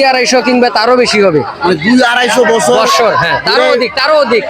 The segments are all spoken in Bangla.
200-250 কিংবা তারও বেশি হবে, মানে 200-250 বছর। হ্যাঁ, তারও অধিক।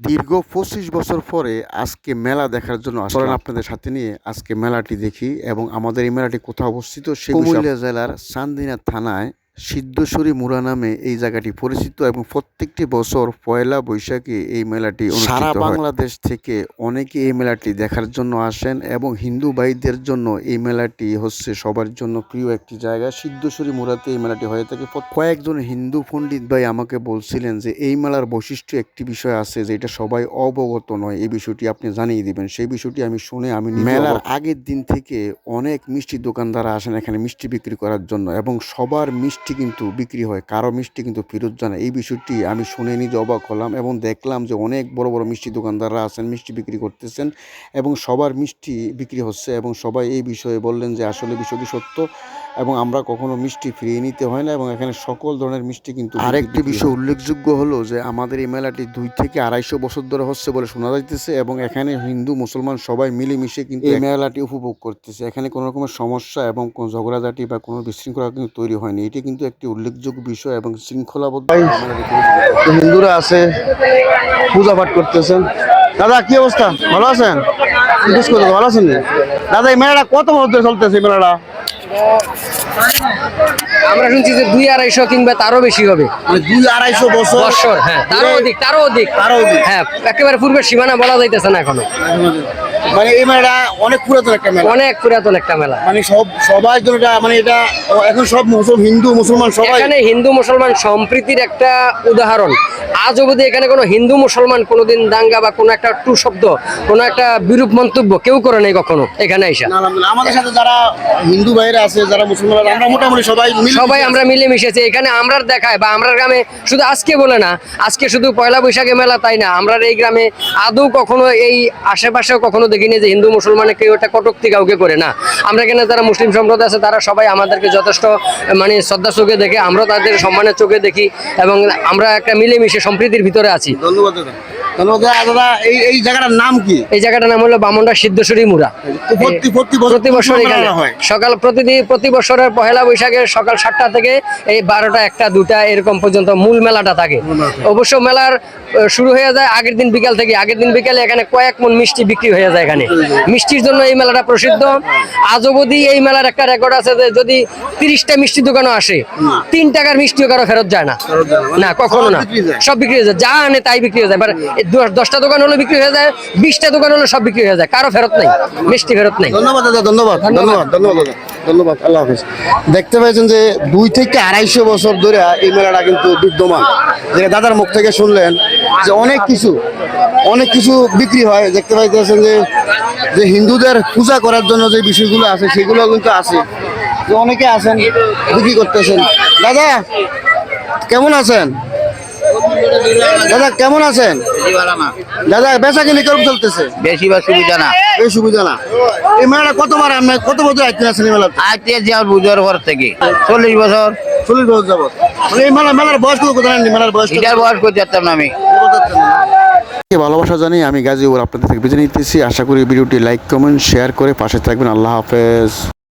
দীর্ঘ 25 বছর পরে আজকে মেলা দেখার জন্য আসলে আপনাদের সাথে নিয়ে আজকে মেলাটি দেখি এবং আমাদের এই মেলাটি কোথায় অবস্থিত সেই কুমিল্লা জেলার চান্দিনা থানায় সিদ্ধেশ্বরী মুড়া নামে এই জায়গাটি পরিচিত এবং প্রত্যেকটি বছর পয়লা বৈশাখে এই মেলাটি সারা বাংলাদেশ থেকে অনেকে এই মেলাটি দেখার জন্য আসেন এবং হিন্দু ভাইদের জন্য এই মেলাটি হচ্ছে সবার জন্য প্রিয় একটি জায়গা। সিদ্ধেশ্বরী মুড়াতে এই মেলাটি হয়ে থাকে। কয়েকজন হিন্দু পণ্ডিত ভাই আমাকে বলছিলেন যে এই মেলার বৈশিষ্ট্য একটি বিষয় আছে যেটা সবাই অবগত নয়, এই বিষয়টি আপনি জানিয়ে দিবেন। সেই বিষয়টি আমি শুনে আমি মেলার আগের দিন থেকে অনেক মিষ্টি দোকানদার আসেন এখানে মিষ্টি বিক্রি করার জন্য এবং সবার মিষ্টি কিন্তু বিক্রি হয়, কারো মিষ্টি কিন্তু ফেরত যায় না। এই বিষয়টি আমি শুনে নিজে অবাক হলাম এবং দেখলাম যে অনেক বড় বড় মিষ্টি দোকানদাররা আছেন, মিষ্টি বিক্রি করতেছেন এবং সবার মিষ্টি বিক্রি হচ্ছে এবং সবাই এই বিষয়ে বললেন যে আসলে বিষয়টি সত্য এবং আমরা কখনো মিষ্টি ফিরিয়ে নিতে হয় না এবং এখানে সকল ধরনের মিষ্টি কিন্তু। আরেকটি বিষয় উল্লেখযোগ্য হলো যে আমাদের এই মেলাটি 2 থেকে 250 বছর ধরে হচ্ছে বলে শোনা যাইতেছে এবং এখানে হিন্দু মুসলমান সবাই মিলেমিশে কিন্তু এই মেলাটি উপভোগ করতেছে। এখানে কোনো রকমের সমস্যা এবং কোনো ঝগড়াঝাটি বা কোনো বিশৃঙ্খলা কিন্তু তৈরি হয়নি। এটি কিন্তু একটি উল্লেখযোগ্য বিষয় এবং শৃঙ্খলাবদ্ধ। হিন্দুরা আছে, পূজা পাঠ করতেছেন। দাদা কি অবস্থা, ভালো আছেন? ভালো আছেন দাদা? এই মেলাটা কত বছর ধরে চলতেছে? মেলাটা আমরা শুনছি যে 200-250 কিংবা তারও বেশি হবে, মানে 200-250 বছর। হ্যাঁ, তারও অধিক। হ্যাঁ, একেবারে পূর্বের সীমানা বলা যাইতেছে না এখনো। মানে এই মেলাটা অনেক পুরাতন একটা মেলা, অনেক পুরাতন একটা মেলা। মানে সবাই জন্য এটা, মানে এটা এখন সব হিন্দু মুসলমান সবাই এখানে হিন্দু মুসলমান সম্প্রীতির একটা উদাহরণ। আজ অবধি এখানে কোনো হিন্দু মুসলমান কোনোদিন দাঙ্গা বা কোনো একটা টু শব্দ, কোনো একটা বিরূপ মন্তব্য কেউ করে নাই কখনো এখানে এসে। আমাদের সাথে যারা হিন্দু ভাইরা আছে, যারা মুসলমান, আমরা মোটামুটি সবাই আমরা মিলে মিশেছি এখানে। আমরা দেখায় বা আমরা গ্রামে শুধু আজকে বলে না, আজকে শুধু পয়লা বৈশাখে মেলা তাই না, আমরা এই গ্রামে আদৌ কখনো এই আশেপাশেও কখনো দেখিনি যে হিন্দু মুসলমানে কেউ একটা কটূক্তি কাউকে করে না। আমরা এখানে যারা মুসলিম সম্প্রদায় আছে তারা সবাই আমাদেরকে যথেষ্ট মানে শ্রদ্ধার চোখে দেখে, আমরাও তাদের সম্মানের চোখে দেখি এবং আমরা একটা মিলেমিশে সম্প্রীতির ভিতরে আছি। ধন্যবাদ দাদা। দাদা এই জায়গাটার নাম কি? এই জায়গাটার নাম হলো বামনডা সিদ্ধেশ্বরী মুড়া। প্রতি বছর এখানে সকাল প্রতি বছরের পহেলা বৈশাখের সকাল 7টা থেকে এই 12টা 1টা 2টা এরকম পর্যন্ত মূল মেলাটা থাকে। অবশ্য মেলার শুরু হয়ে যায় আগের দিন বিকাল থেকে। আগের দিন বিকালে এখানে কয়েক মন মিষ্টি বিক্রি হয়ে যায়। এখানে মিষ্টির জন্য এই মেলাটা প্রসিদ্ধ। আজ অবধি এই মেলার একটা রেকর্ড আছে যে যদি 30টা মিষ্টি দোকানও আসে, 3 টাকার মিষ্টিও কারো ফেরত যায় না, না কখনো না। সব বিক্রি হয়ে যায়, যা আনে তাই বিক্রি হয়ে যায়। 10টা দোকান হলে বিক্রি হয়ে যায়, 20টা দোকান হলে সব বিক্রি হয়ে যায়, কারো ফেরত নেই, মিষ্টি ফেরত নেই। ধন্যবাদ দাদা, ধন্যবাদ ধন্যবাদ ধন্যবাদ ধন্যবাদ। আল্লাহ হাফেজ। দেখতে পাচ্ছেন যে 2 থেকে 250 বছর ধরে এই মেলাটা কিন্তু বিদ্যমান। যে দাদার মুখ থেকে শুনলেন যে অনেক কিছু বিক্রি হয়। দেখতে পাইতেছেন যে হিন্দুদের পূজা করার জন্য যে বিষয়গুলো আছে সেগুলো কিন্তু আছে, যে অনেকে আছেন বিক্রি করতেছেন। দাদা কেমন আছেন? দাদা কেমন আছেন? দাদা বেচা কিনে কেরকম চলতেছে? বেশি বা সুবিধা না, এই সুবিধা না। এই মেলাটা কত বছর আইতেন আছেন? এই মেলা আজকে যে বুঝার পর থেকে 40 বছর 40 বছর যাবত। এই মেলার বয়স কত জানেন? মেলার বয়স এটার বয়স করতে পারতাম না আমি। ভালোবাসা জানিয়ে আমি গাজী আপনাদের থেকে বিদায় নিতেছি। আশা করি ভিডিওটি লাইক কমেন্ট শেয়ার করে পাশে থাকবেন। আল্লাহ হাফেজ।